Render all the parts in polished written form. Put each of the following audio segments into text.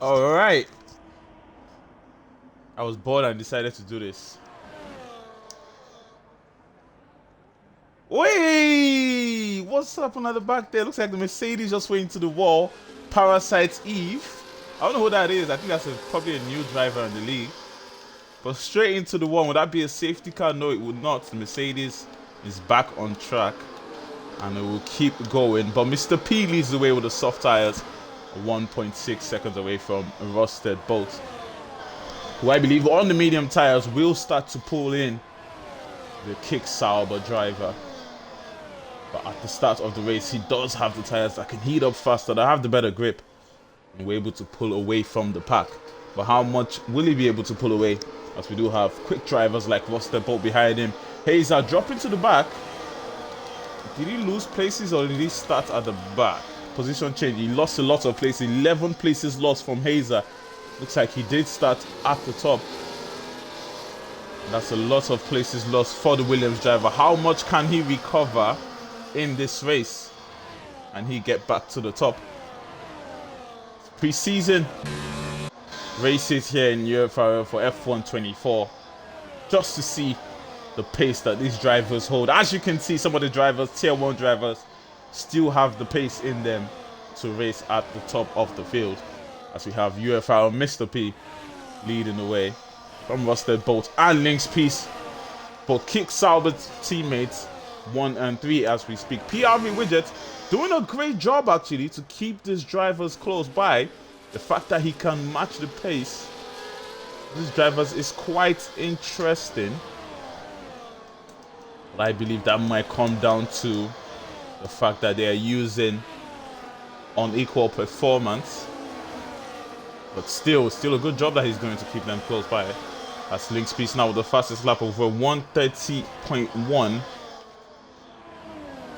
All right. I was bored and decided to do this. Wait! What's up on the back there? Looks like the Mercedes just went into the wall. Parasite Eve. I don't know who that is. I think that's probably a new driver in the league. But straight into the wall. Would that be a safety car? No, it would not. The Mercedes is back on track. And it will keep going. But Mr. P leads the way with the soft tires. 1.6 seconds away from Rusted Bolt, who I believe on the medium tires will start to pull in the Kick Sauber driver. But at the start of the race, he does have the tires that can heat up faster, that have the better grip, and we're able to pull away from the pack. But how much will he be able to pull away? As we do have quick drivers like Rusted Bolt behind him. Hazer dropping to the back. Did he lose places or did he start at the back? Position change. He lost a lot of places. 11 places lost from Hazer. Looks like he did start at the top. That's a lot of places lost for the Williams driver. How much can he recover in this race? And he get back to the top. Pre-season races here in UFRL for F1 24. Just to see the pace that these drivers hold. As you can see, some of the drivers, tier 1 drivers, still have the pace in them to race at the top of the field. As we have UFRL Mr. P leading the way from Rusted Bolt and Lynx Peace. Both Kick Sauber teammates 1 and 3 as we speak. PRV Widget doing a great job actually to keep these drivers close by. The fact that he can match the pace of these drivers is quite interesting. But I believe that might come down to the fact that they are using unequal performance. But still a good job that he's going to keep them close by. That's Lynx Peace now with the fastest lap over 130.1.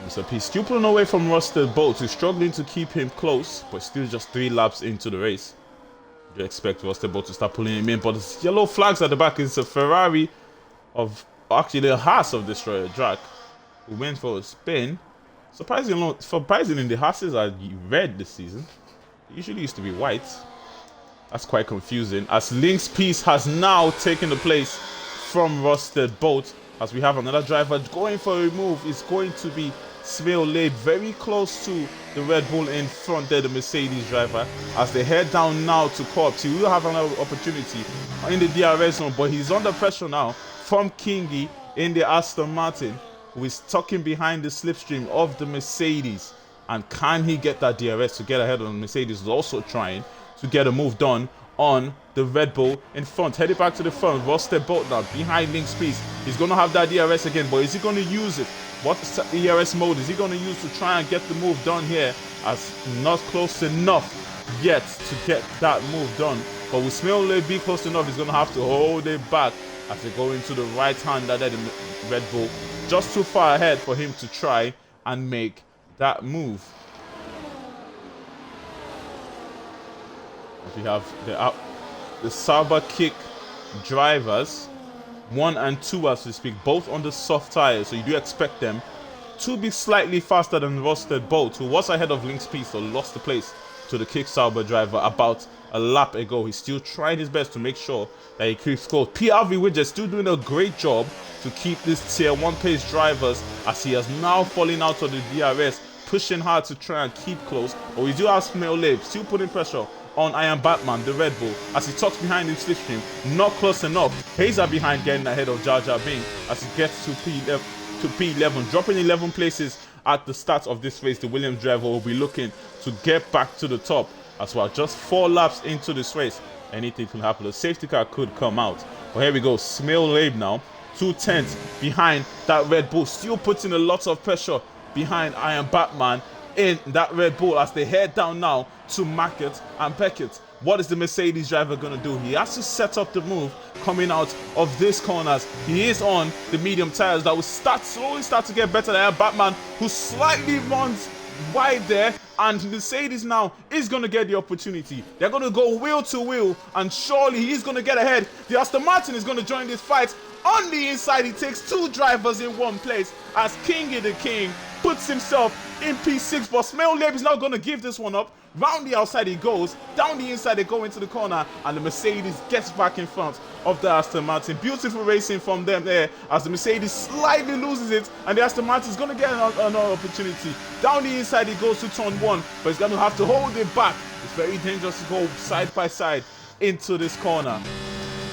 Mr. P still pulling away from Rusted Bolt, who's struggling to keep him close, but still just 3 laps into the race. You expect Rusted Bolt to start pulling him in, but the yellow flags at the back is a Ferrari of actually the Haas of Destroyer Drag, who went for a spin. Surprisingly, the Haas's are red this season. They usually used to be white. That's quite confusing. As Lynx Peace has now taken the place from Rusted Bolt. As we have another driver going for a move. It's going to be Smil Labe very close to the Red Bull in front there, the Mercedes driver. As they head down now to Corps, he will have another opportunity in the DRS zone. But he's under pressure now from Kingy in the Aston Martin, who is tucking behind the slipstream of the Mercedes. And can he get that DRS to get ahead of the Mercedes? Is also trying to get a move done on the Red Bull in front. Headed back to the front. Rusted Bolt now behind Lynx Peace. He's going to have that DRS again, but is he going to use it? What DRS mode is he going to use to try and get the move done here? As not close enough yet to get that move done. But with Smil be close enough, he's going to have to hold it back as they go into the right hand that the Red Bull. Just too far ahead for him to try and make that move. We have the Sauber Kick drivers 1 and 2 as we speak, both on the soft tires, so you do expect them to be slightly faster than Rusted Bolt, who was ahead of Lynx Peace, so lost the place to the Kick Sauber driver about a lap ago. He's still trying his best to make sure that he keeps close. PRV Widget still doing a great job to keep these tier 1 pace drivers, as he has now fallen out of the DRS, pushing hard to try and keep close. But we do have Smil Labe still putting pressure on Iron Batman, the Red Bull, as he tucks behind him slipstream. Not close enough. Hazer behind getting ahead of Jar Jar Bing as he gets to P11, dropping 11 places at the start of this race. The Williams driver will be looking to get back to the top as well. Just 4 laps into this race, anything can happen. The safety car could come out. But here we go. Smil Labe now, 2/10 behind that Red Bull, still putting a lot of pressure behind Iron Batman in that Red Bull as they head down now to Market and Beckett. What is the Mercedes driver going to do? He has to set up the move coming out of this corners. He is on the medium tires that will slowly start to get better than Batman, who slightly runs wide there, and Mercedes now is going to get the opportunity. They're going to go wheel to wheel, and surely he's going to get ahead. The Aston Martin is going to join this fight. On the inside, he takes 2 drivers in one place as Kingy the King puts himself in P6, but Smell Lab is not going to give this one up. Round the outside he goes, down the inside they go into the corner, and the Mercedes gets back in front of the Aston Martin. Beautiful racing from them there as the Mercedes slightly loses it, and the Aston Martin is going to get another opportunity. Down the inside he goes to turn 1, but he's going to have to hold it back. It's very dangerous to go side by side into this corner.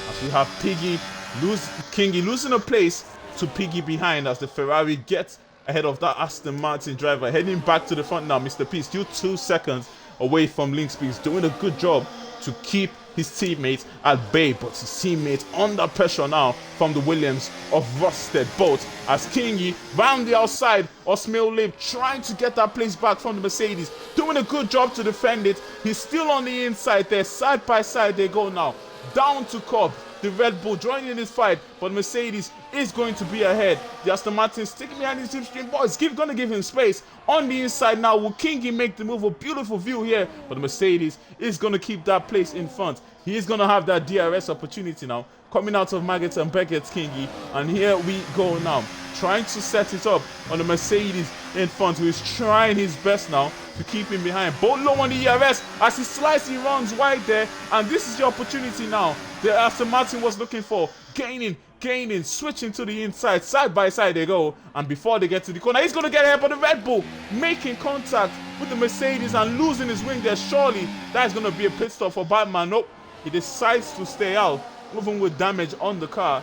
As we have Kingi losing a place to Piggy behind as the Ferrari gets ahead of that Aston Martin driver. Heading back to the front now, Mr. P still 2 seconds away from Link Speeds, doing a good job to keep his teammates at bay, but his teammates under pressure now from the Williams of Rusted Bolt as Kingi round the outside of Smil Lib trying to get that place back from the Mercedes, doing a good job to defend it. He's still on the inside there, side by side they go now, down to Cobb. The Red Bull joining in this fight, but Mercedes is going to be ahead. The Aston Martin sticking behind his slipstream, boys, going to give him space on the inside now. Will Kingi make the move? A beautiful view here, but the Mercedes is going to keep that place in front. He is going to have that DRS opportunity now, coming out of Maggott and Beckett's Kingi, and here we go now, trying to set it up on the Mercedes in front, who is trying his best now to keep him behind. Both low on the ERS as he slices, he runs wide there, and this is the opportunity now the Aston Martin was looking for. Gaining, switching to the inside, side by side they go, and before they get to the corner, he's going to get ahead, but the Red Bull making contact with the Mercedes and losing his wing there. Surely that's going to be a pit stop for Batman. Nope, he decides to stay out, even with damage on the car.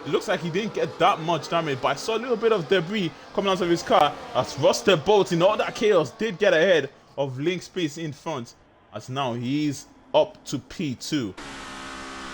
It looks like he didn't get that much damage, but I saw a little bit of debris coming out of his car as Rusted Bolt in all that chaos did get ahead of Link Space in front, as now he's up to P2.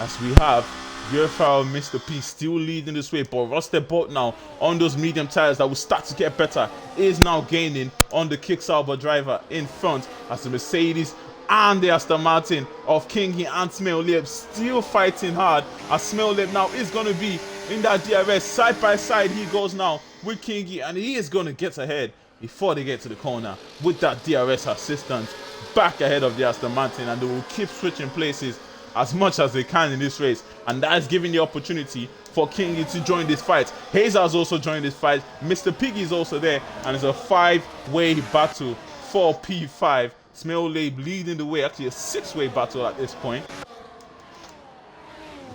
As we have UFRL Mr. P still leading this way, but Rusted Bolt now on those medium tires that will start to get better is now gaining on the Kicksauber driver in front, as the Mercedes and the Aston Martin of Kingi and Smil Lib still fighting hard, as Smil Lib now is going to be in that DRS. Side by side he goes now with Kingi, and he is going to get ahead before they get to the corner with that DRS assistance back ahead of the Aston Martin, and they will keep switching places as much as they can in this race, and that is giving the opportunity for Kingi to join this fight. Hazer has also joined this fight, Mr. Piggy is also there, and it's a 5-way battle for P5. Smil Lib leading the way, actually a 6-way battle at this point.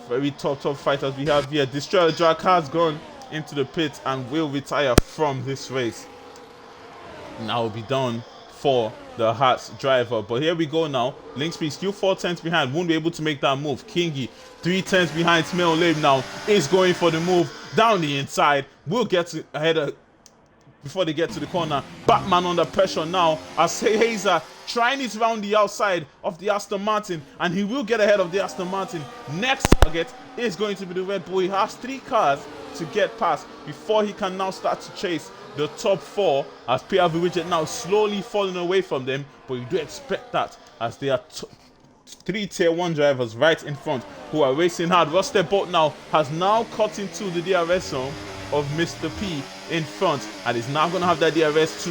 Very top fighters we have here. Destroyer Jack has gone into the pit and will retire from this race. Now will be done for the Hearts driver, but here we go now. Link Speed still 4 tenths behind, won't be able to make that move. Kingi 3 tenths behind. Smil Lib now is going for the move down the inside, will get ahead of before they get to the corner. Batman under pressure now as Hazer trying it around the outside of the Aston Martin, and he will get ahead of the Aston Martin. Next target is going to be the Red Bull. He has 3 cars to get past before he can now start to chase the top 4, as PRV Widget now slowly falling away from them, but you do expect that as they are 3 tier 1 drivers right in front who are racing hard. Rusted Bolt now has now cut into the DRS zone of Mr. P in front, and is now going to have that DRS to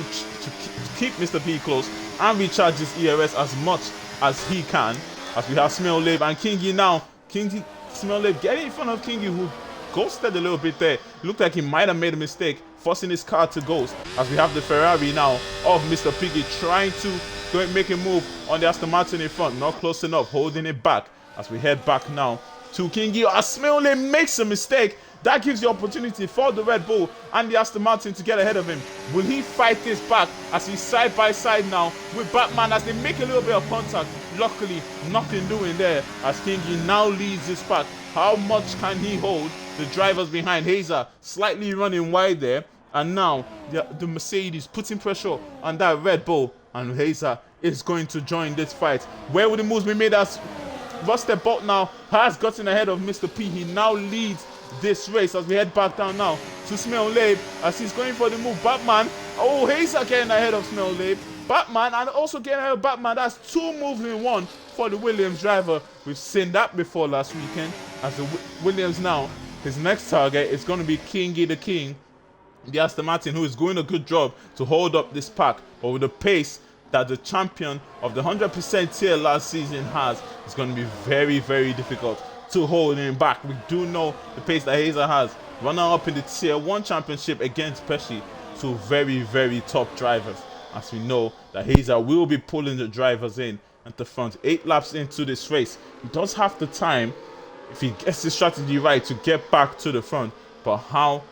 keep Mr. P close and recharge his ERS as much as he can, as we have Smil Lib and Kingi now. Smil Lib getting in front of Kingi, who ghosted a little bit there. It looked like he might have made a mistake, forcing his car to ghost, as we have the Ferrari now of Mr. Piggy trying to go and make a move on the Aston Martin in front. Not close enough, holding it back as we head back now to Kingi. As Smil Lib makes a mistake, that gives the opportunity for the Red Bull and the Aston Martin to get ahead of him. Will he fight this back as he's side by side now with Batman as they make a little bit of contact? Luckily, nothing doing there as Kingi now leads this pack. How much can he hold the drivers behind? Hazer slightly running wide there, and now the Mercedes putting pressure on that Red Bull, and Hazer is going to join this fight. Where will the moves be made as Rusted Bolt now has gotten ahead of Mr. P? He now leads this race as we head back down now to Smil Lib as he's going for the move. Batman, oh, Hazer getting ahead of Smil Lib. Batman and also getting ahead of Batman. That's 2 moves in 1 for the Williams driver. We've seen that before last weekend, as the Williams now, his next target is going to be Kingi the King, the Aston Martin, who is doing a good job to hold up this pack, but with the pace that the champion of the 100% tier last season has, it's going to be very, very difficult to hold him back. We do know the pace that Hazer has, runner up in the tier 1 championship against Pesci. two very, very top drivers. As we know that Hazer will be pulling the drivers in at the front. 8 laps into this race. He does have the time, if he gets the strategy right, to get back to the front. But how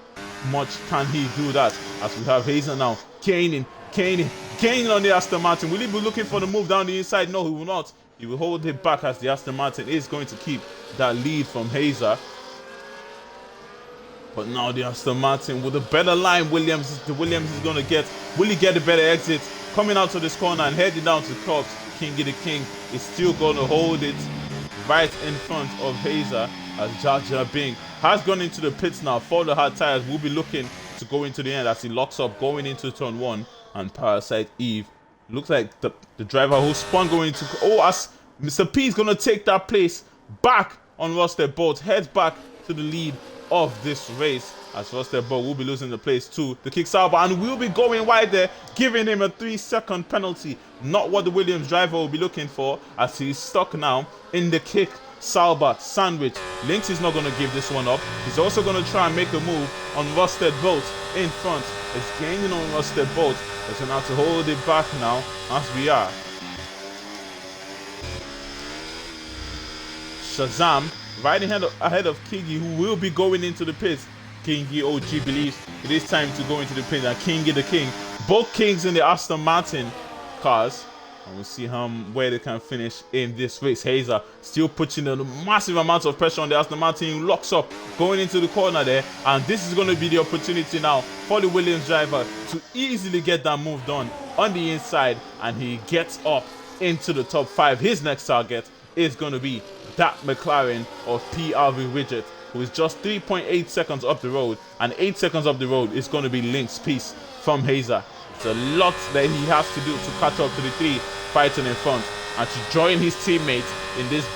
much can he do that? As we have Hazer now gaining on the Aston Martin. Will he be looking for the move down the inside? No, he will not. He will hold it back, as the Aston Martin is going to keep that lead from Hazer. But now the Aston Martin with a better line, the Williams is going to get. Will he get a better exit? Coming out to this corner and heading down to Cobbs. Kingy the King is still going to hold it right in front of Hazer, as Jar Jar Binks has gone into the pits now for the hard tires. Will be looking to go into the end as he locks up going into turn 1. And Parasite Eve looks like the driver who spun going to... Oh, as Mr. P is going to take that place back on Rusted Bolt. Heads back to the lead of this race, as Rusted Bolt will be losing the place to the Kick Sauber and will be going wide there, giving him a 3-second penalty. Not what the Williams driver will be looking for, as he's stuck now in the Kick Sauber sandwich. Lynx is not going to give this one up. He's also going to try and make a move on Rusted Bolt in front. It's gaining on Rusted Bolt. It's going to have to hold it back now, as we are. Shazam riding ahead of Kingy, who will be going into the pits. Kingy OG believes it is time to go into the pits, and Kingy the King. Both Kings in the Aston Martin cars. And we'll see where they can finish in this race. Hazer still putting a massive amount of pressure on the Aston Martin. Locks up going into the corner there. And this is going to be the opportunity now for the Williams driver to easily get that move done on the inside. And he gets up into the top 5. His next target is going to be that McLaren of PRV Widget, who is just 3.8 seconds up the road. And 8 seconds up the road is going to be Link's piece from Hazer. It's a lot that he has to do to catch up to the 3 fighting in front and to join his teammates in this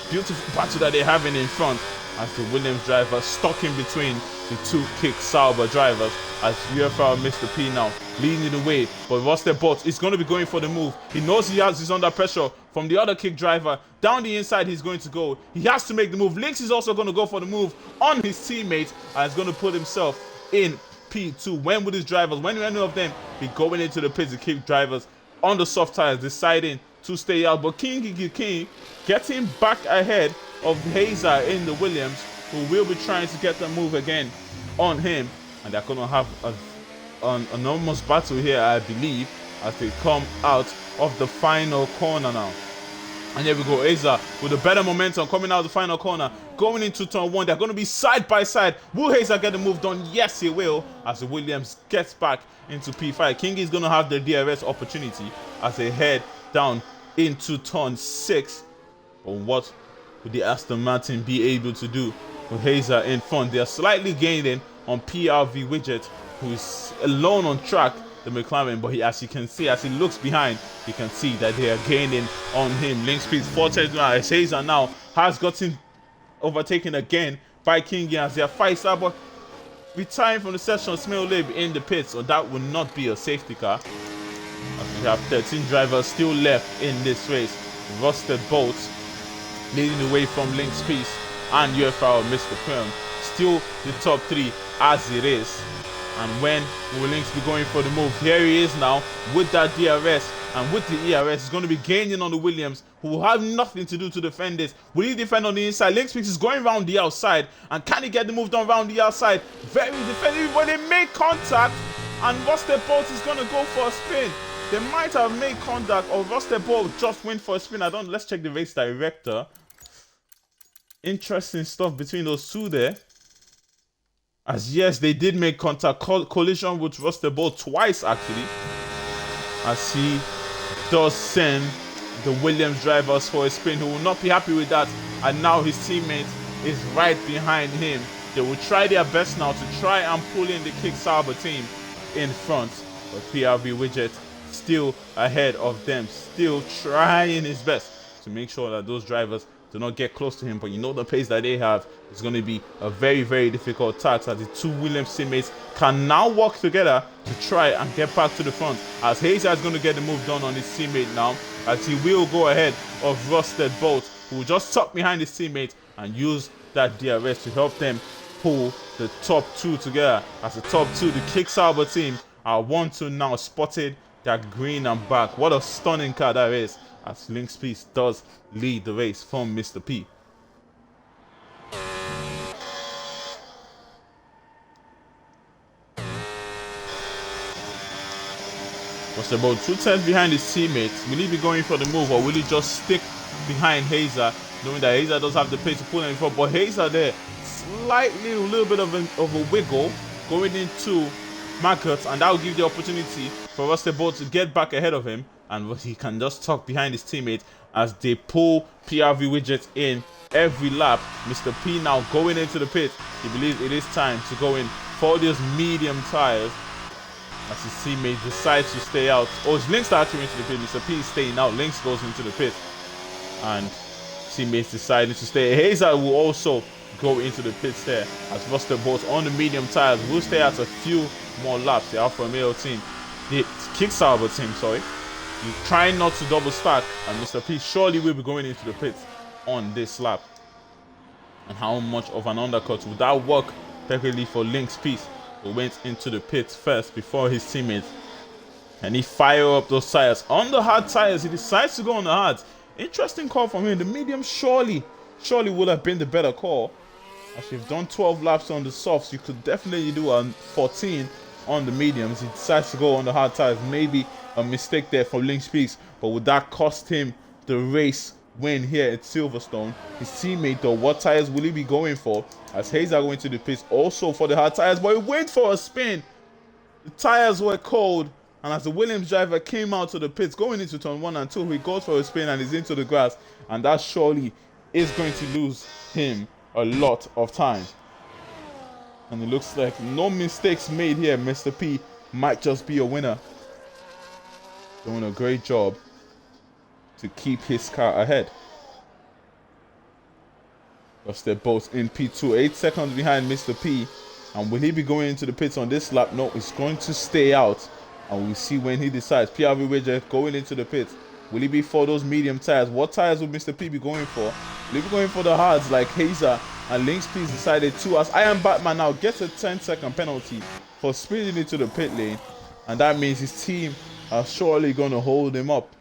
beautiful battle that they're having in front, as the Williams driver stuck in between the 2 Kick Sauber drivers, as UFRL Mr. P now leading the way. But Rusted Bolt is going to be going for the move. He knows he's under pressure from the other Kick driver. Down the inside he's going to go. He has to make the move. Lynx is also going to go for the move on his teammate and is going to put himself in P2. When would his drivers, when any of them be going into the pits, the Kick drivers on the soft tires deciding to stay out? But King getting back ahead of Hazer in the Williams, who will be trying to get the move again on him, and they're going to have an enormous battle here, I believe, as they come out of the final corner now. And here we go, Hazer with a better momentum coming out of the final corner, going into turn 1. They're going to be side by side. Will Hazer get the move done? Yes, he will, as the Williams gets back into P5. King is going to have the DRS opportunity as they head down into turn 6. But what would the Aston Martin be able to do with Hazer in front? They are slightly gaining on PRV Widget, who is alone on track, the McLaren, but as you can see, as he looks behind, you can see that they are gaining on him. Link speed 410 as Hazer now has gotten overtaken again by Kingy, as they are 5 star, but retiring from the session. Smell Lib in the pits, so that will not be a safety car. As we have 13 drivers still left in this race. Rusted Bolt leading the way from Link Speed and UFRL Mr. Film. Still the top 3 as it is. And when will Lynx be going for the move? Here he is now with that DRS, and with the ERS, he's going to be gaining on the Williams, who will have nothing to do to defend this. Will he defend on the inside? Lynx is going around the outside, and can he get the move done around the outside? Very defensive, but they make contact, and Rusted Bolt is going to go for a spin. They might have made contact, or Rusted Bolt just went for a spin. Let's check the race director. Interesting stuff between those two there. As yes, they did make contact, collision with Rusted Bolt twice actually. As he does send the Williams drivers for a spin, who will not be happy with that. And now his teammate is right behind him. They will try their best now to try and pull in the Kick Sauber team in front. But PRV Widget still ahead of them, still trying his best to make sure that those drivers do not get close to him. But you know the pace that they have is going to be a very, very difficult task, as the 2 Williams teammates can now work together to try and get back to the front, as Hazer is going to get the move done on his teammate now, as he will go ahead of Rusted Bolt, who will just tuck behind his teammate and use that DRS to help them pull the top two together. As the top two, the Kick-Sauber team are 1-2 now, spotted that green and black. What a stunning car that is, as Lynx Peace does lead the race from Mr. P. Was about 2 tenths behind his teammates. Will he be going for the move, or will he just stick behind Hazer, knowing that Hazer does have the pace to pull him in front? But Hazer there, slightly a little bit of a wiggle going into Market, and that will give the opportunity for Rustable to get back ahead of him, and he can just tuck behind his teammate as they pull PRV widgets in every lap. Mr. P now going into the pit. He believes it is time to go in for those medium tires, as his teammate decides to stay out. Oh, it's Lynx that actually into the pit. Mr. P is staying out. Lynx goes into the pit, and teammates deciding to stay. Hazer will also go into the pits there, as Buster Bolt on the medium tires will stay out a few more laps. The Alfa Romeo team, the Kick-Sauber team, sorry, trying not to double stack, and Mr. P surely will be going into the pits on this lap. And how much of an undercut would that work perfectly for Lynx Peace, who went into the pits first before his teammates? And he fire up those tires. On the hard tires, he decides to go on the hards. Interesting call from him. The medium surely would have been the better call. As you've done 12 laps on the softs, you could definitely do a 14 on the mediums. He decides to go on the hard tires. Maybe a mistake there for Lynx Peace, but would that cost him the race win here at Silverstone? His teammate though, what tires will he be going for? As Hazer going to the pits also for the hard tires, but he went for a spin. The tires were cold, and as the Williams driver came out to the pits going into turn 1 and 2, he goes for a spin and is into the grass, and that surely is going to lose him a lot of time. And it looks like no mistakes made here. Mr. P might just be a winner, doing a great job to keep his car ahead. Because they're both in P2, 8 seconds behind Mr. P. And will he be going into the pits on this lap? No, he's going to stay out, and we'll see when he decides. PRV Widget going into the pits. Will he be for those medium tires? What tires will Mr. P be going for? Will he be going for the hards like Hazer and Lynx Peace decided to? As I Am Batman now gets a 10-second penalty for speeding into the pit lane, and that means his team are surely going to hold him up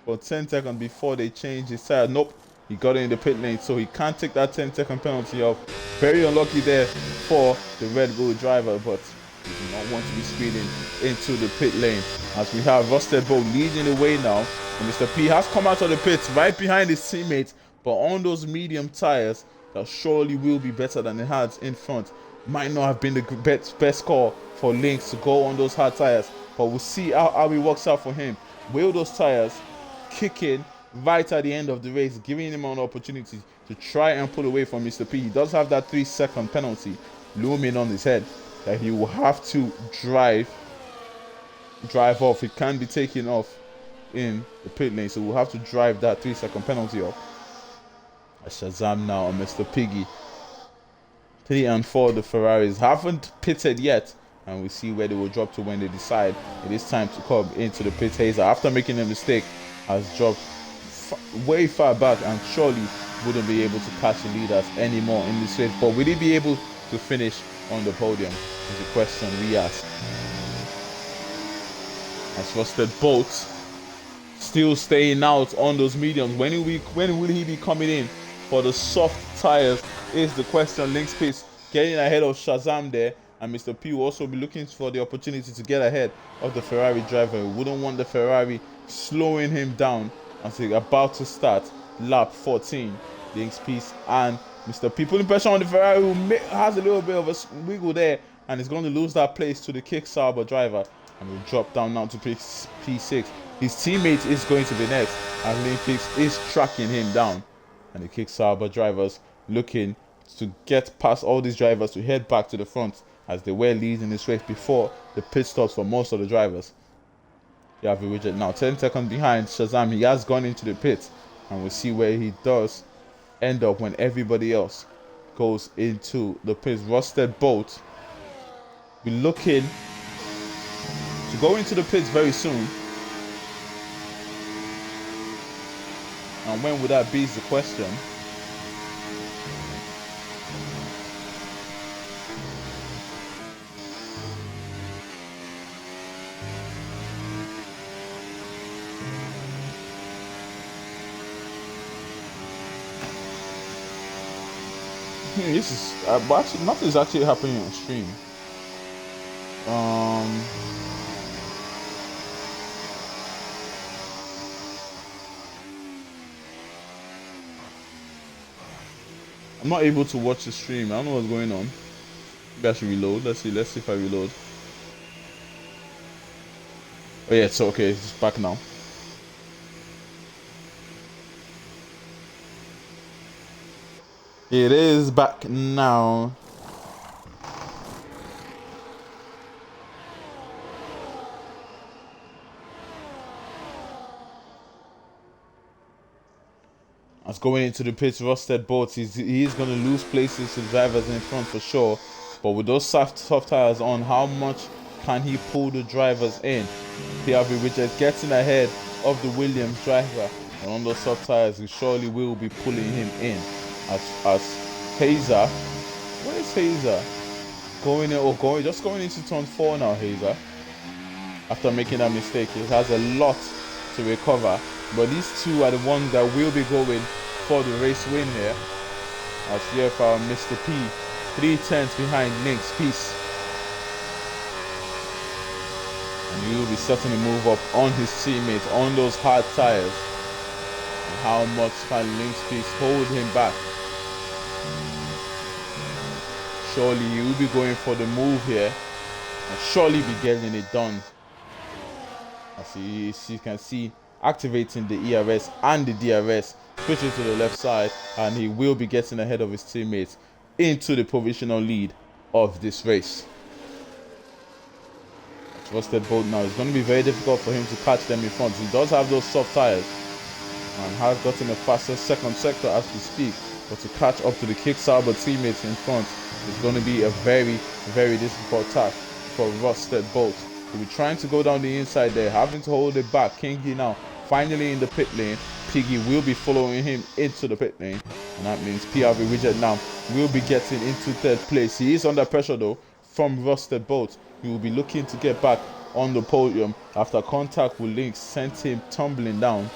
for 10 seconds before they change his tire. Nope, he got in the pit lane, so he can't take that 10-second penalty off. Very unlucky there for the Red Bull driver, but he do not want to be speeding into the pit lane. As we have Rusted Bull leading the way now, and Mr. P has come out of the pits right behind his teammates, but on those medium tires that surely will be better than the hards in front. Might not have been the best call for Lynx to go on those hard tires, but we'll see how it works out for him. Will those tires kick in right at the end of the race, giving him an opportunity to try and pull away from Mr. P? He does have that 3-second penalty looming on his head that he will have to drive off. It can be taken off in the pit lane, so we'll have to drive that 3-second penalty off. Shazam now on Mr. Piggy. 3 and 4, the Ferraris haven't pitted yet, and we see where they will drop to when they decide it is time to come into the pit. Hazer, after making a mistake, has dropped way far back and surely wouldn't be able to catch the leaders anymore in this race. But will he be able to finish on the podium is the question we ask. As Rusted Bolt still staying out on those mediums. When will he be coming in for the soft tires is the question. Lynx Peace getting ahead of Shazam there, and Mr. P will also be looking for the opportunity to get ahead of the Ferrari driver. He wouldn't want the Ferrari slowing him down as he's about to start lap 14. Lynx Peace and Mr. P putting pressure on the Ferrari, who has a little bit of a wiggle there and is going to lose that place to the Kick-Sauber driver, and will drop down now to P6. His teammate is going to be next, and Lynx Peace is tracking him down, and the Kick-Sauber drivers looking to get past all these drivers to head back to the front, as they were leading this race before the pit stops for most of the drivers. You have a widget now 10 seconds behind Shazam. He has gone into the pit, and we'll see where he does end up when everybody else goes into the pits. Rusted Bolt be looking to go into the pits very soon, and when would that be is the question. This is but actually, nothing is actually happening on stream. I'm not able to watch the stream. I don't know what's going on. Maybe I should reload. Let's see if I reload. Oh yeah, it's okay. It's back now. It is back now. As going into the pits, Rusted Boats, he's going to lose places to the drivers in front for sure. But with those soft tires on, how much can he pull the drivers in? PRV Richard getting ahead of the Williams driver. And on those soft tires, he surely will be pulling him in. As Hazer, where is Hazer? Going into turn 4 now, Hazer. After making that mistake, he has a lot to recover. But these two are the ones that will be going for the race win here. As UFRL Mr. P, 3/10 behind Lynx Peace. And he will be starting to move up on his teammates on those hard tires. And how much can Lynx Peace hold him back? Surely he will be going for the move here. And surely be getting it done. As you can see, activating the ERS and the DRS, switching to the left side, and he will be getting ahead of his teammates into the provisional lead of this race. Rusted Bolt now, it's going to be very difficult for him to catch them in front. He does have those soft tires and has gotten a faster second sector as we speak, but to catch up to the Kicksauber teammates in front is going to be a very, very difficult task for Rusted Bolt. He'll be trying to go down the inside there, having to hold it back. Kingy now finally in the pit lane. Piggy will be following him into the pit lane, and that means PRV Widget now will be getting into third place. He is under pressure though from Rusted Bolt. He will be looking to get back on the podium after contact with Lynx sent him tumbling down.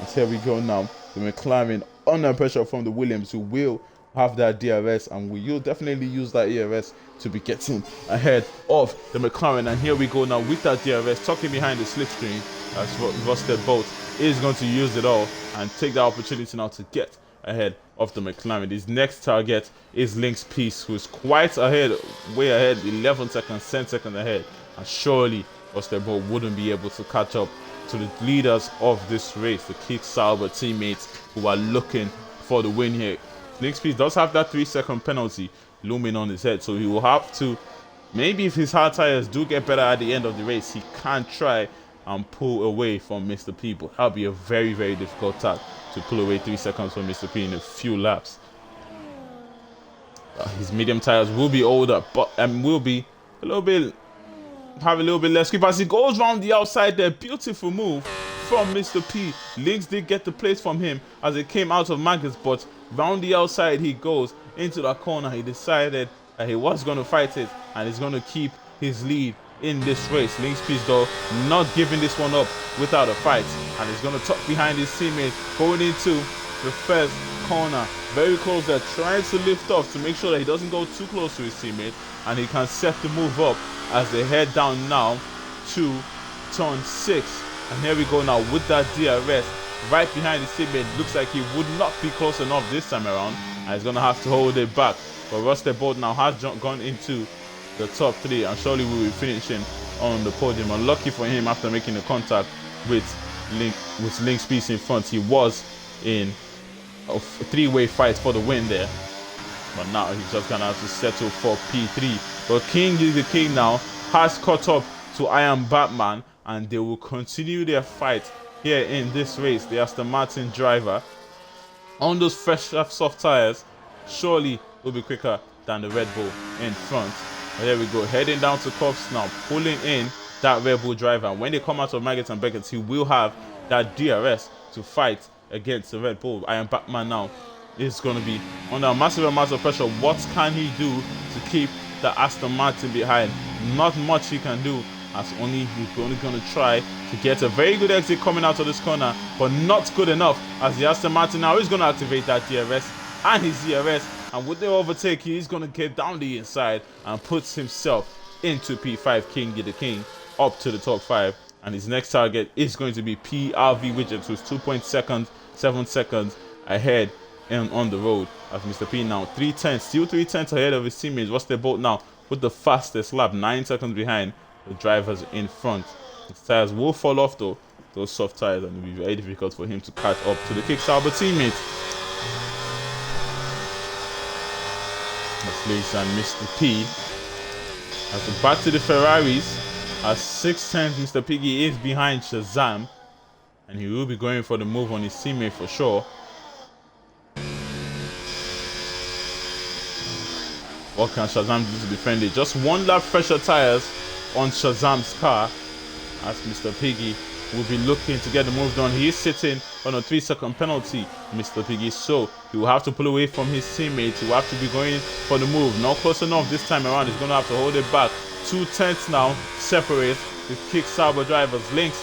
And here we go now. The McLaren under pressure from the Williams, who will have that DRS, and will definitely use that ERS to be getting ahead of the McLaren. And here we go now with that DRS tucking behind the slipstream, as Rusted Bolt is going to use it all and take the opportunity now to get ahead of the McLaren. His next target is Lynx Peace, who is quite ahead, way ahead, 11 seconds, 10 seconds ahead. And surely Rusted Bolt wouldn't be able to catch up to the leaders of this race, the Kicksauber teammates who are looking for the win here. Lynx Peace does have that 3-second penalty looming on his head, so he will have to, maybe if his hard tires do get better at the end of the race, he can try and pull away from Mr. P. But that'll be a very, very difficult task to pull away 3 seconds from Mr. P in a few laps. His medium tires will be older, but will be have a little bit less grip as he goes round the outside there. Beautiful move from Mr. P. Lynx did get the place from him as it came out of Magus, but round the outside he goes into that corner. He decided that he was going to fight it and he's going to keep his lead in this race. Lynx Peace though not giving this one up without a fight, and he's going to tuck behind his teammate going into the first corner. Very close there, trying to lift off to make sure that he doesn't go too close to his teammate, and he can set the move up as they head down now to turn 6. And here we go now with that DRS right behind his teammate. Looks like he would not be close enough this time around, and he's going to have to hold it back. But Rusted Bolt now has gone into the top 3, and surely we will finish him on the podium. Unlucky for him, after making the contact with Lynx Peace in front, he was in a 3-way fight for the win there. But now he's just gonna have to settle for P3. But King is the King now, has caught up to I Am Batman, and they will continue their fight here in this race. The Aston Martin driver on those fresh soft tires surely will be quicker than the Red Bull in front. And there we go, heading down to Cops now, pulling in that Red Bull driver. When they come out of Maggots and Beckett, he will have that DRS to fight against the Red Bull. I Am Batman now is going to be under a massive amount of pressure. What can he do to keep the Aston Martin behind? Not much he can do, as he's only going to try to get a very good exit coming out of this corner, but not good enough, as the Aston Martin now is going to activate that DRS and his DRS And with the overtake, he's going to get down the inside and puts himself into P5, Kingy the King, up to the top 5. And his next target is going to be PRV Widgets, who's 2.7 seconds ahead and on the road. As Mr. P now 3/10, still 3/10 ahead of his teammates. What's their boat now with the fastest lap, 9 seconds behind the drivers in front. His tires will fall off though, those soft tires, and it will be very difficult for him to catch up to the Kickstarter teammates. That's Lisa and Mr. P. As we back to the Ferraris, at 6/10, Mr. Piggy is behind Shazam, and he will be going for the move on his teammate for sure. What can Shazam do to defend it? Just one lap fresher tires on Shazam's car, as Mr. Piggy will be looking to get the move done. He is sitting on a 3-second penalty, Mr. Piggy, so he will have to pull away from his teammates. He will have to be going for the move. Not close enough this time around. He's going to have to hold it back. 2/10 now separate the Kickstarter drivers. Lynx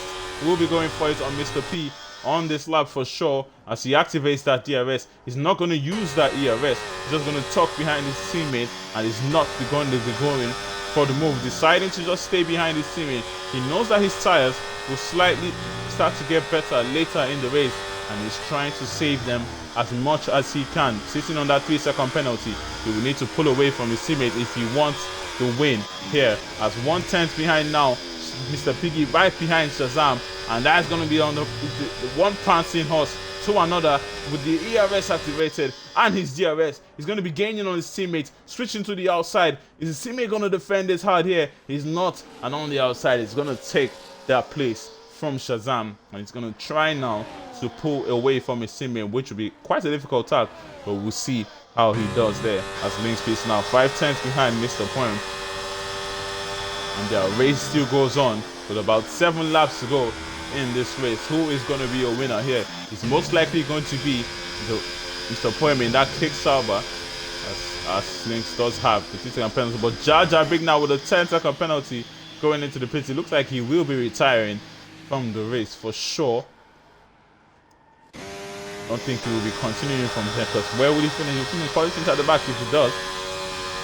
will be going for it on Mr. P on this lap for sure, as he activates that DRS. He's not going to use that ERS. He's just going to tuck behind his teammate, and he's not going to be going for the move, deciding to just stay behind his teammate. He knows that his tires will slightly start to get better later in the race, and he's trying to save them as much as he can. Sitting on that 3-second penalty, he will need to pull away from his teammate if he wants the win here. As 1/10 behind now, Mr. Piggy right behind Shazam, and that's going to be on the one prancing horse to another with the ERS activated and his DRS. He's going to be gaining on his teammate, switching to the outside. Is his teammate going to defend this hard here? He's not, and on the outside, he's going to take that place from Shazam, and he's going to try now to pull away from his teammate, which will be quite a difficult task, but we'll see how he does there. As Lynx Piece now 5/10 behind Mr. Point, and their race still goes on with about 7 laps to go in this race. Who is going to be a winner here? It's most likely going to be Mr. Poem in that Kickstarter, as Lynx does have the 3-second penalty. But Jar Jar Big now with a 10-second penalty going into the pits. It looks like he will be retiring from the race for sure. I don't think he will be continuing from here, because where will he finish? He'll probably finish at the back if he does.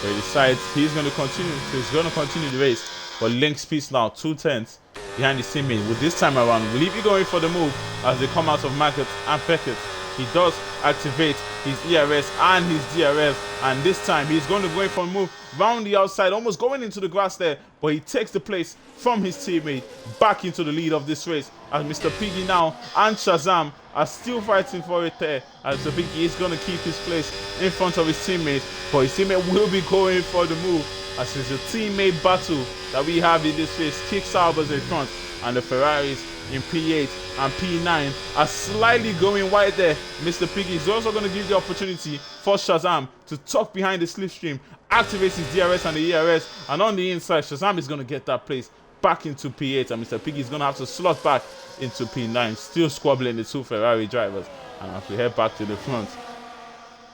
But he decides he's going to continue. So he's going to continue the race. But Lynx Piece now 2/10 behind his teammate. With this time around, will he be going for the move as they come out of Market and Beckett? He does activate his ERS and his DRS, and this time he's going to go for a move round the outside, almost going into the grass there, but he takes the place from his teammate back into the lead of this race, as Mr. Piggy now and Shazam are still fighting for it there, as Mr. Piggy is going to keep his place in front of his teammate, but his teammate will be going for the move, as it's a teammate battle that we have in this race. Kickstarters in front, and the Ferraris in P8 and P9 are slightly going wide there. Mr. Piggy is also going to give the opportunity for Shazam to tuck behind the slipstream, activate his DRS and the ERS, and on the inside, Shazam is going to get that place back into P8, and Mr. Piggy is going to have to slot back into P9, still squabbling the 2 Ferrari drivers. And as we head back to the front,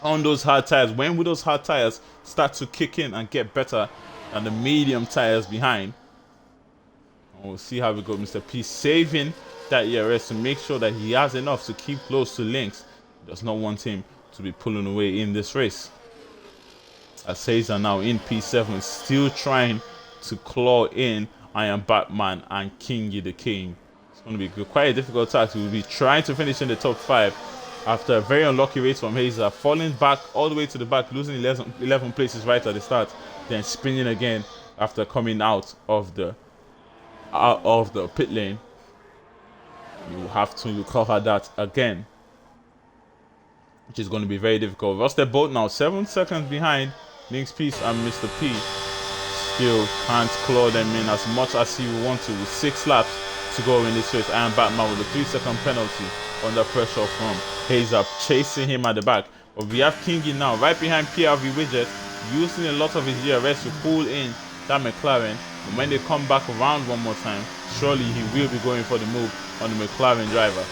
on those hard tires, when will those hard tires start to kick in and get better than the medium tires behind? We'll see how we go. Mr. P saving that ERS to make sure that he has enough to keep close to Lynx. He does not want him to be pulling away in this race. As Caesar now in P7, still trying to claw in Iron Batman and Kingy the King. It's going to be quite a difficult task. He will be trying to finish in the top 5 after a very unlucky race from Hazer, falling back all the way to the back, losing 11 places right at the start, then spinning again after coming out of the pit lane. You will have to recover that again, which is going to be very difficult. Lost their boat now 7 seconds behind Lynx Piece, and Mr. P still can't claw them in as much as he would want to, with 6 laps to go in this race. Iron Batman with a 3-second penalty under pressure from Hazer, chasing him at the back. But we have Kingy now right behind PRV Widget, using a lot of his DRS to pull in that McLaren. And when they come back around one more time, surely he will be going for the move on the McLaren driver.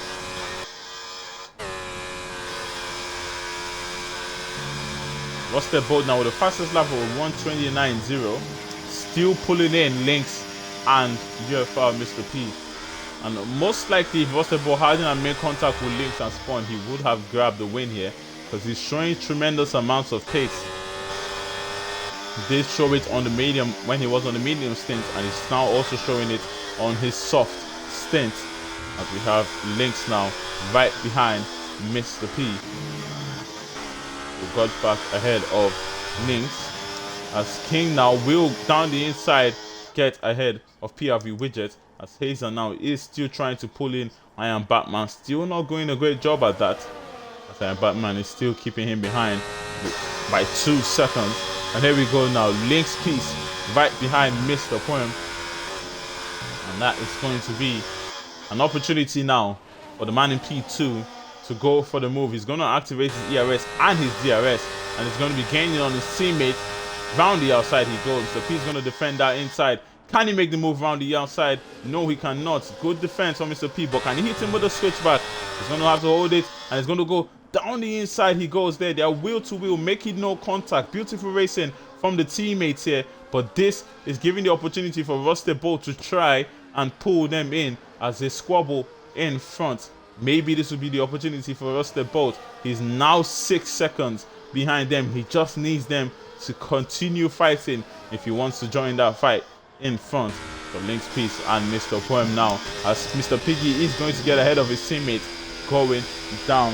What's their boat now with the fastest lap of 1:29.0, still pulling in Lynx and UFRL Mr. P. And most likely, if What's the ball hadn't made contact with Lynx and Spawn, he would have grabbed the win here, because he's showing tremendous amounts of pace. He did show it on the medium when he was on the medium stint, and he's now also showing it on his soft stint, as we have Lynx now right behind Mr. P. We got back ahead of Lynx, as King now will down the inside get ahead of PRV Widget, as Hazer now is still trying to pull in Iron Batman, still not doing a great job at that, as Iron Batman is still keeping him behind by 2 seconds. And here we go now, Lynx piece right behind Mr. Poem, and that is going to be an opportunity now for the man in P2 to go for the move. He's going to activate his ERS and his DRS, and he's going to be gaining on his teammate. Round the outside he goes. So P's going to defend that inside. Can he make the move round the outside? No, he cannot. Good defense from Mr. P, but can he hit him with a switchback? He's going to have to hold it, and he's going to go down the inside. He goes there. They are wheel to wheel, making no contact. Beautiful racing from the teammates here, but this is giving the opportunity for Rusted Bolt to try and pull them in as they squabble in front. Maybe this will be the opportunity for Rusted Bolt. He's now 6 seconds behind them. He just needs them to continue fighting if he wants to join that fight in front. So Lynx Peace and Mr. Poem now, as Mr. Piggy is going to get ahead of his teammate, going down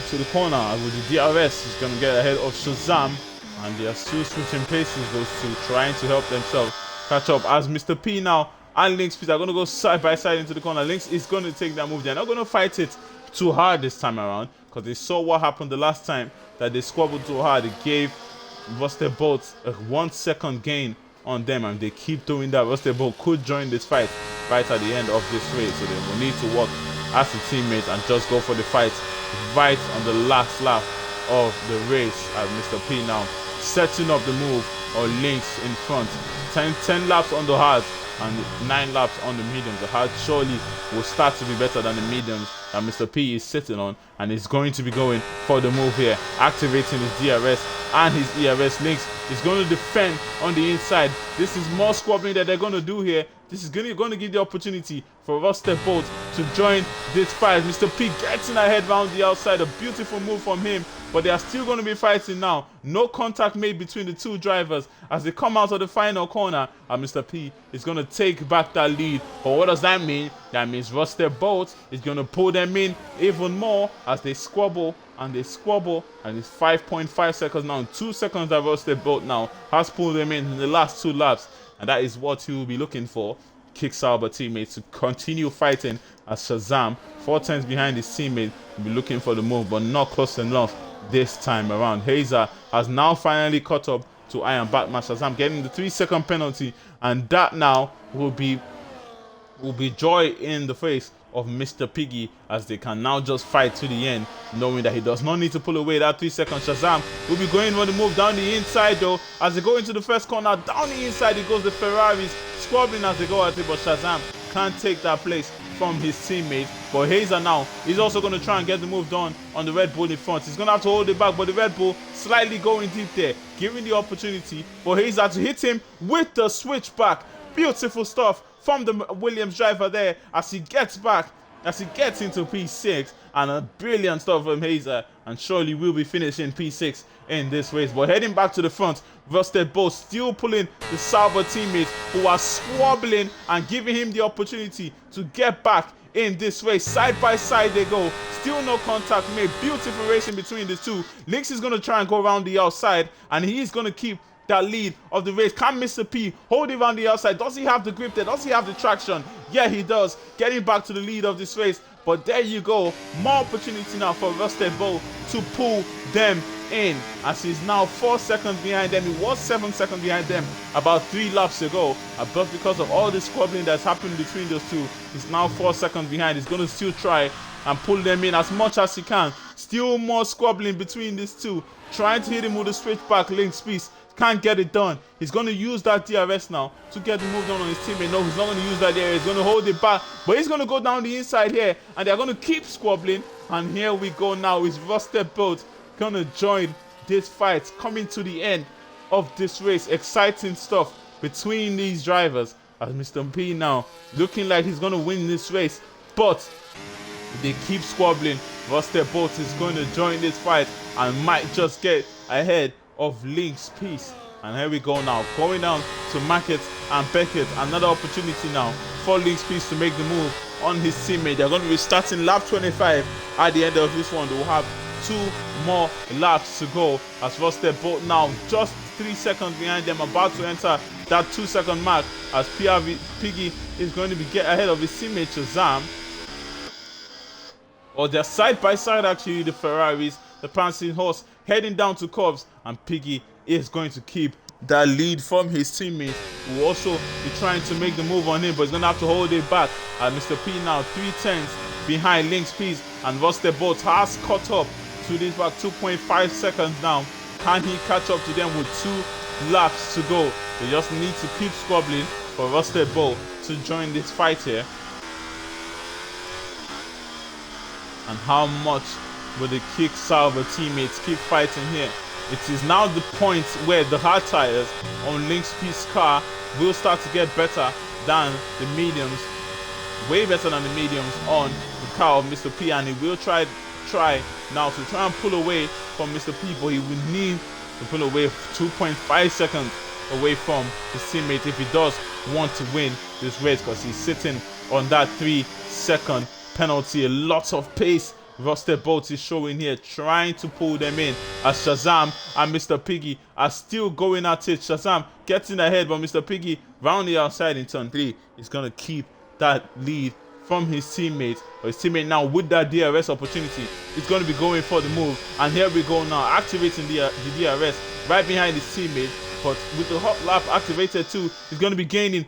to the corner with the DRS. He's going to get ahead of Shazam, and they are still switching paces, those two, trying to help themselves catch up, as Mr. P now and Lynx Peace are going to go side by side into the corner. Lynx is going to take that move. They're not going to fight it too hard this time around, because they saw what happened the last time that they squabbled too hard. It gave Rusted Bolt a 1 second gain on them, and they keep doing that. Rusted Bolt could join this fight right at the end of this race, so they will need to work as a teammate and just go for the fight right on the last lap of the race, as Mr. P now setting up the move or Lynx in front. 10 laps on the hard and 9 laps on the mediums. The hard surely will start to be better than the mediums that Mr. P is sitting on, and is going to be going for the move here, activating his DRS and his ERS. Lynx is going to defend on the inside. This is more squabbling that they're going to do here. This is going to give the opportunity for Rusted Bolt to join this fight. Mr. P getting ahead round the outside. A beautiful move from him, but they are still going to be fighting now. No contact made between the two drivers as they come out of the final corner, and Mr. P is going to take back that lead. But what does that mean? That means Rusted Bolt is going to pull them in even more as they squabble and they squabble, and it's 5.5 seconds now. 2 seconds that Rusted Bolt now has pulled them in the last 2 laps, and that is what he will be looking for. Kicksauber teammates to continue fighting, as Shazam, 4 tenths behind his teammate, will be looking for the move, but not close enough this time around. Hazer has now finally caught up to Iron Batman. Shazam getting the 3-second penalty, and that now will be joy in the face of Mr. Piggy, as they can now just fight to the end, knowing that he does not need to pull away that 3 seconds. Shazam will be going for the move down the inside though, as they go into the first corner. Down the inside it goes, the Ferraris squabbling as they go at it, but Shazam can't take that place from his teammate. But Hazer now is also going to try and get the move done on the Red Bull in front. He's going to have to hold it back, but the Red Bull slightly going deep there, giving the opportunity for Hazer to hit him with the switchback. Beautiful stuff from the Williams driver there as he gets back, as he gets into P6, and a brilliant stuff from Hazer, and surely will be finishing P6 in this race. But heading back to the front, Rusted Bolt still pulling the Sauber teammates who are squabbling and giving him the opportunity to get back in this race. Side by side they go, still no contact made. Beautiful racing between the two. Lynx is going to try and go around the outside, and he's going to keep that lead of the race. Can Mr. P hold it around the outside? Does he have the grip there? Does he have the traction? Yeah, he does. Getting back to the lead of this race. But there you go. More opportunity now for Rusted Bolt to pull them in, as he's now 4 seconds behind them. He was 7 seconds behind them about 3 laps ago, but because of all the squabbling that's happened between those two, he's now 4 seconds behind. He's going to still try and pull them in as much as he can. Still more squabbling between these two, trying to hit him with a switchback. Lynx Peace can't get it done. He's going to use that DRS now to get the move done on his teammate. No, he's not going to use that there. He's going to hold it back, but he's going to go down the inside here, and they're going to keep squabbling. And here we go now. Is Rusted Bolt going to join this fight, coming to the end of this race? Exciting stuff between these drivers, as Mr. P now looking like he's going to win this race, but they keep squabbling Rusted Bolt is going to join this fight and might just get ahead of Link's Peace. And here we go now, going down to Market and Beckett. Another opportunity now for Link's Peace to make the move on his teammate. They're going to be starting lap 25 at the end of this one. They will have 2 more laps to go as Rusted Bolt now just 3 seconds behind them, about to enter that 2-second mark as Piggy is going to be get ahead of his teammate Shazam. Or they're side by side actually, the Ferraris, the Prancing Horse heading down to Cobbs, and Piggy is going to keep that lead from his teammate, who will also be trying to make the move on him, but he's going to have to hold it back. Mr. P now 3/10 behind Link's Peace, and Rusted Bolt has caught up to this back 2.5 seconds now. Can he catch up to them with 2 laps to go? They just need to keep squabbling for Rusted Bolt to join this fight here. And how much will the Kick Sauber teammates keep fighting here? It is now the point where the hard tires on Link's Peace car will start to get better than the mediums, way better than the mediums on the car of Mr. P, and he will try now to try and pull away from Mr. P, but he will need to pull away 2.5 seconds away from his teammate if he does want to win this race, because he's sitting on that 3-second penalty. A lot of pace Rusted Bolt is showing here, trying to pull them in as Shazam and Mr. Piggy are still going at it. Shazam getting ahead, but Mr. Piggy round the outside in turn 3 is going to keep that lead from his teammate. Or his teammate now with that DRS opportunity is going to be going for the move, and here we go now, activating the DRS right behind his teammate, but with the hot lap activated too, he's going to be gaining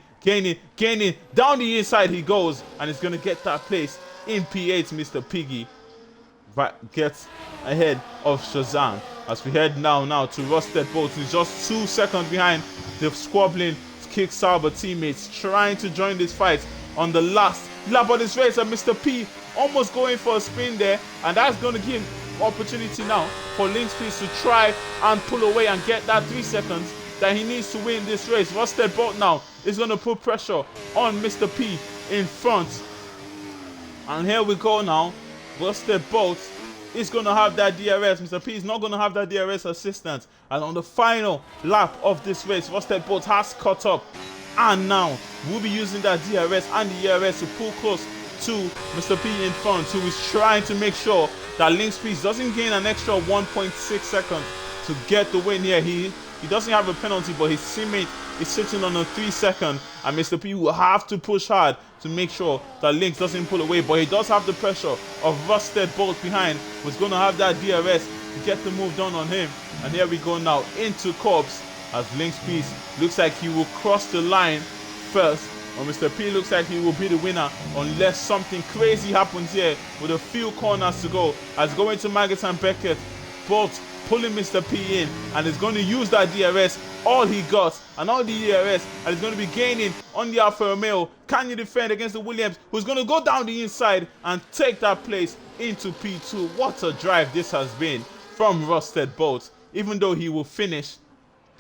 down the inside he goes, and he's going to get that place in P8. Mr. Piggy gets ahead of Shazam as we head now to Rusted Bolt, who's just 2 seconds behind the squabbling Kick Sauber teammates, trying to join this fight on the last lap of this race. And Mr. P almost going for a spin there, and that's going to give opportunity now for Link's Peace to try and pull away and get that 3 seconds that he needs to win this race. Rusted Bolt now is going to put pressure on Mr. P in front, and here we go now. Rusted Bolt is going to have that DRS. Mr. P is not going to have that DRS assistance. And on the final lap of this race, Rusted Bolt has caught up. And now we'll be using that DRS and the ERS to pull close to Mr. P in front, who is trying to make sure that Link's Peace doesn't gain an extra 1.6 seconds to get the win here. He doesn't have a penalty, but his teammate is sitting on a 3 second, and Mr. P will have to push hard to make sure that Lynx doesn't pull away, but he does have the pressure of Rusted Bolt behind, who's going to have that DRS to get the move done on him. And here we go now into Cobbs as Link's Peace looks like he will cross the line first, or Mr. P looks like he will be the winner unless something crazy happens here with a few corners to go. As going to Margaret and Beckett, Bolt pulling Mr. P in, and is going to use that DRS, all he got, and all the DRS, and he's going to be gaining on the Alfa Romeo. Can you defend against the Williams, who's going to go down the inside and take that place into P2? What a drive this has been from Rusted Bolt. Even though he will finish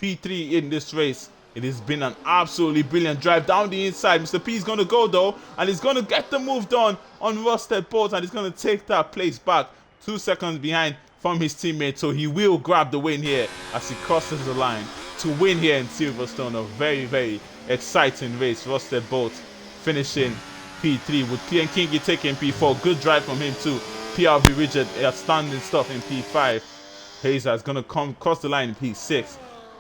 P3 in this race, it has been an absolutely brilliant drive down the inside. Mr. P is going to go though, and he's going to get the move done on Rusted Bolt, and he's going to take that place back 2 seconds behind from his teammate, so he will grab the win here as he crosses the line to win here in Silverstone. A very, very exciting race. Rusted Bolt finishing P3 with P and Kingy taking P4. Good drive from him too. PRV Rigid, outstanding stuff in P5. Hazer is going to come cross the line in P6.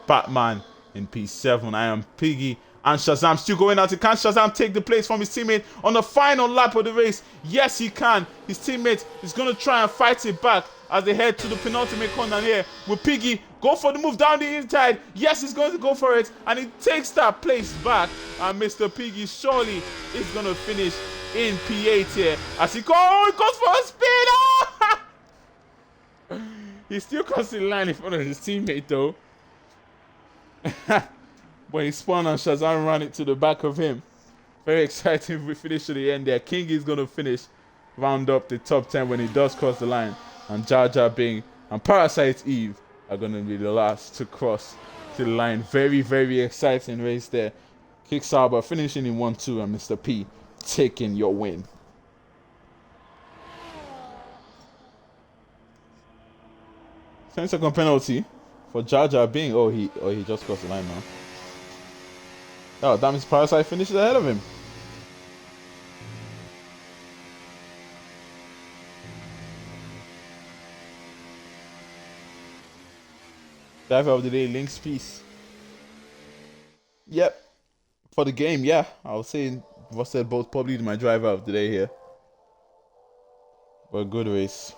Batman in P7. I am Piggy and Shazam still going at it. Can Shazam take the place from his teammate on the final lap of the race? Yes, he can. His teammate is going to try and fight it back as they head to the penultimate corner here. Will Piggy go for the move down the inside? Yes, he's going to go for it, and he takes that place back. And Mr. Piggy surely is going to finish in P8 here as he goes for a spin. Oh! He's still crossing the line in front of his teammate though. But he spun and Shazam ran it to the back of him. Very exciting finish to the end there. King is going to finish, round up the top 10 when he does cross the line. And Jar Jar Bing and Parasite Eve are going to be the last to cross to the line. Very, very exciting race there. Kick Sauber finishing in 1-2 and Mr. P taking your win. 10-second penalty for Jar Jar being. Oh, he just crossed the line now. Oh, that means Parasite finishes ahead of him. Driver of the day, Link's piece. Yep. For the game, yeah. I would say Rusted Bolt probably my driver of the day here. But a good race.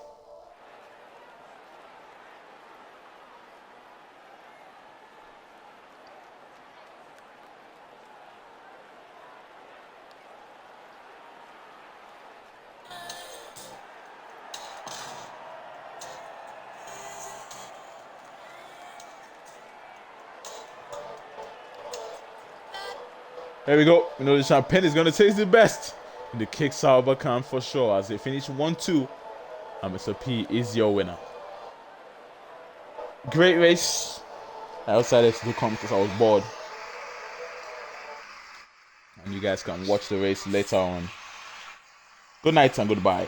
There we go. You know the champagne is gonna taste the best in the kick Sauber camp for sure. As they finish 1-2, and Mr. P is your winner. Great race. I decided to come because I was bored. And you guys can watch the race later on. Good night and goodbye.